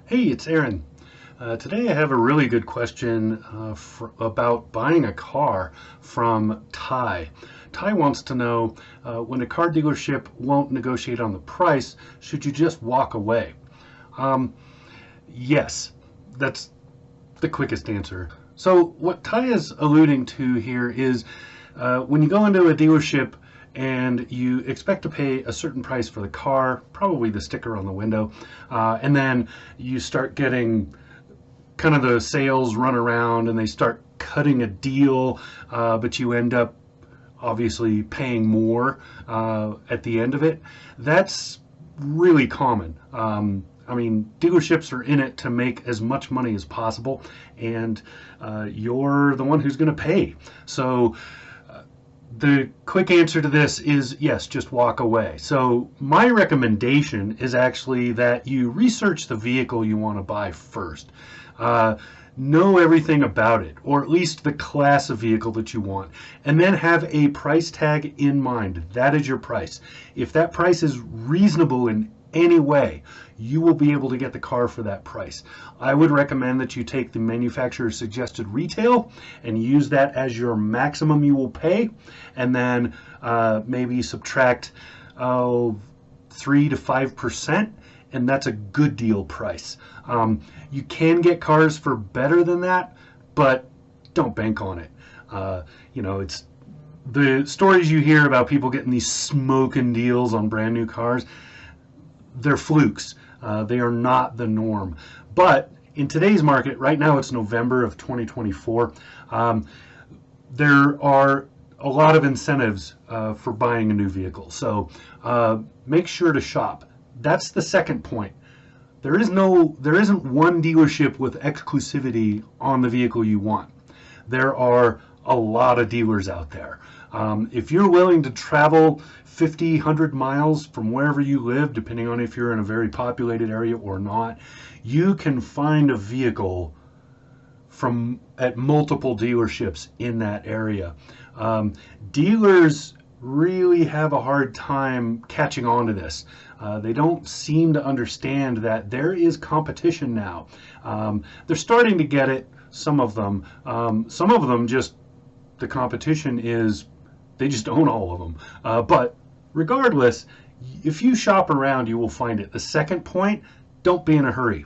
Hey, it's Aaron. Today I have a really good question about buying a car from Ty. Ty wants to know when a car dealership won't negotiate on the price, should you just walk away? Um, yes, that's the quickest answer. So, what Ty is alluding to here is when you go into a dealership and you expect to pay a certain price for the car, probably the sticker on the window, and then you start getting kind of the sales run around and they start cutting a deal, but you end up obviously paying more at the end of it. That's really common. I mean, dealerships are in it to make as much money as possible, and you're the one who's going to pay. So the quick answer to this is yes, just walk away. So my recommendation is actually that you research the vehicle you want to buy first. Uh, know everything about it, or at least the class of vehicle that you want, and then have a price tag in mind. That is your price. If that price is reasonable in any way, you will be able to get the car for that price. I would recommend that you take the manufacturer's suggested retail and use that as your maximum you will pay, and then maybe subtract 3 to 5%, and that's a good deal price. You can get cars for better than that, but don't bank on it. It's the stories you hear about people getting these smoking deals on brand new cars. They're flukes. They are not the norm. But in today's market, right now it's November of 2024, there are a lot of incentives for buying a new vehicle. So make sure to shop. That's the second point. There isn't one dealership with exclusivity on the vehicle you want. There are a lot of dealers out there. If you're willing to travel 50, 100 miles from wherever you live, depending on if you're in a very populated area or not, you can find a vehicle at multiple dealerships in that area. Dealers really have a hard time catching on to this. They don't seem to understand that there is competition now. They're starting to get it, some of them. Some of them just, the competition is, they just own all of them. But regardless, if you shop around, you will find it. The second point, don't be in a hurry.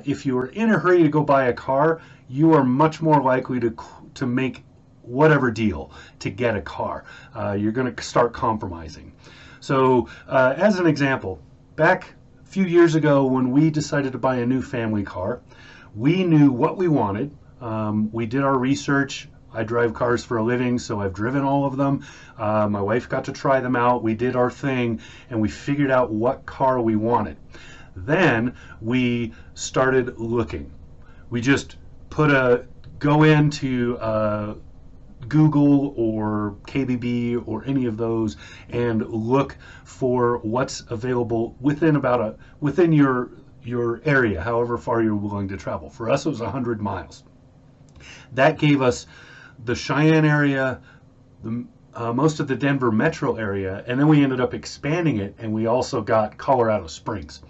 If you are in a hurry to go buy a car, you are much more likely to make whatever deal to get a car. You're going to start compromising. So as an example, back a few years ago when we decided to buy a new family car, we knew what we wanted. We did our research. I drive cars for a living, so I've driven all of them. My wife got to try them out. We did our thing, and we figured out what car we wanted. Then we started looking. We just go into Google or KBB or any of those and look for what's available within your area, however far you're willing to travel. For us, it was 100 miles. That gave us the Cheyenne area, most of the Denver metro area, and then we ended up expanding it, and we also got Colorado Springs.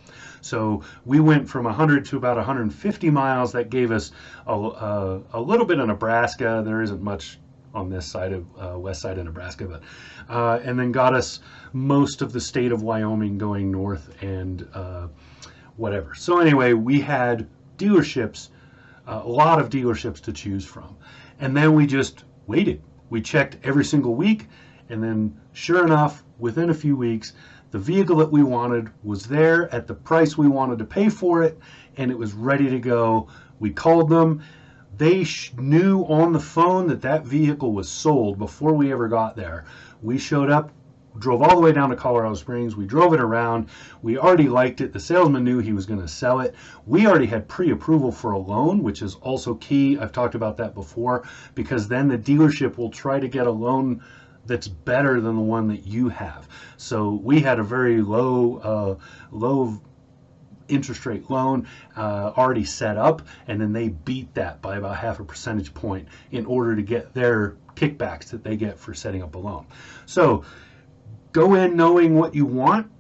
So we went from 100 to about 150 miles. That gave us a little bit of Nebraska. There isn't much on this side of west side of Nebraska, but and then got us most of the state of Wyoming going north and whatever. So anyway, we had dealerships, a lot of dealerships to choose from, and then we just waited. We checked every single week, and then sure enough, within a few weeks, the vehicle that we wanted was there at the price we wanted to pay for it, and it was ready to go. We called them. They knew on the phone that that vehicle was sold before we ever got there. We showed up, drove all the way down to Colorado Springs. We drove it around. We already liked it. The salesman knew he was going to sell it. We already had pre-approval for a loan, which is also key. I've talked about that before, because then the dealership will try to get a loan that's better than the one that you have. So we had a very low interest rate loan already set up, and then they beat that by about half a percentage point in order to get their kickbacks that they get for setting up a loan. So go in knowing what you want,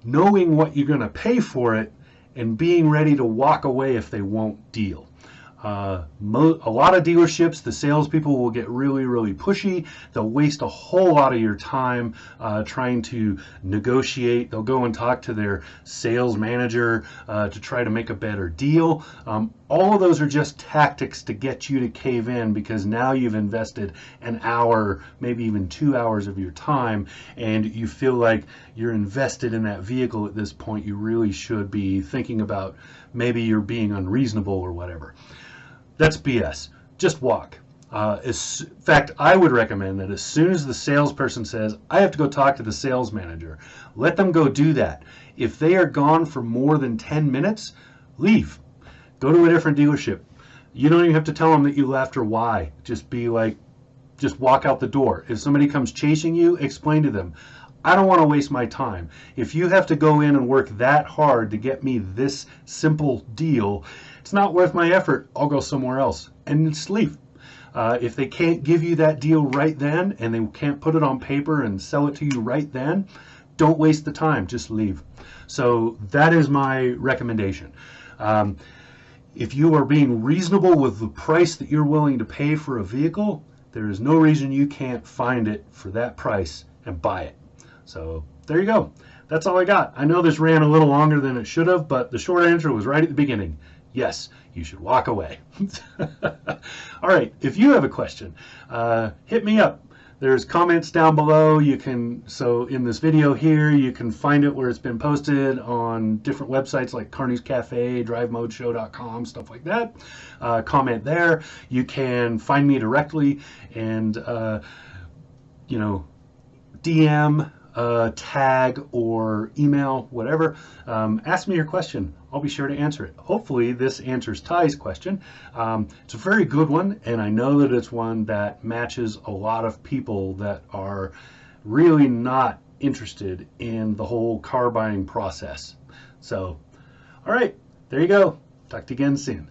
knowing what you're going to pay for it, and being ready to walk away if they won't deal. A lot of dealerships, the salespeople will get really pushy. They'll waste a whole lot of your time trying to negotiate. They'll go and talk to their sales manager to try to make a better deal. All of those are just tactics to get you to cave in, because now you've invested an hour, maybe even 2 hours of your time, and you feel like you're invested in that vehicle at this point. You really should be thinking about maybe you're being unreasonable or whatever. That's BS. Just walk. In fact, I would recommend that as soon as the salesperson says, I have to go talk to the sales manager, let them go do that. If they are gone for more than 10 minutes, leave. Go to a different dealership. You don't even have to tell them that you left or why. Just be like, just walk out the door. If somebody comes chasing you, explain to them, I don't want to waste my time. If you have to go in and work that hard to get me this simple deal, it's not worth my effort. I'll go somewhere else and just leave. If they can't give you that deal right then, and they can't put it on paper and sell it to you right then, don't waste the time. Just leave. So that is my recommendation. If you are being reasonable with the price that you're willing to pay for a vehicle, there is no reason you can't find it for that price and buy it. So there you go. That's all I got. I know this ran a little longer than it should have, but the short answer was right at the beginning. Yes, you should walk away. All right, if you have a question, hit me up. There's comments down below. You can, so in this video here, you can find it where it's been posted on different websites like Carney's Cafe, drivemodeshow.com, stuff like that. Comment there. You can find me directly and, you know, DM, tag, or email, whatever. Ask me your question. I'll be sure to answer it. Hopefully this answers Ty's question. It's a very good one, and I know that it's one that matches a lot of people that are really not interested in the whole car buying process. So, all right, there you go. Talk to you again soon.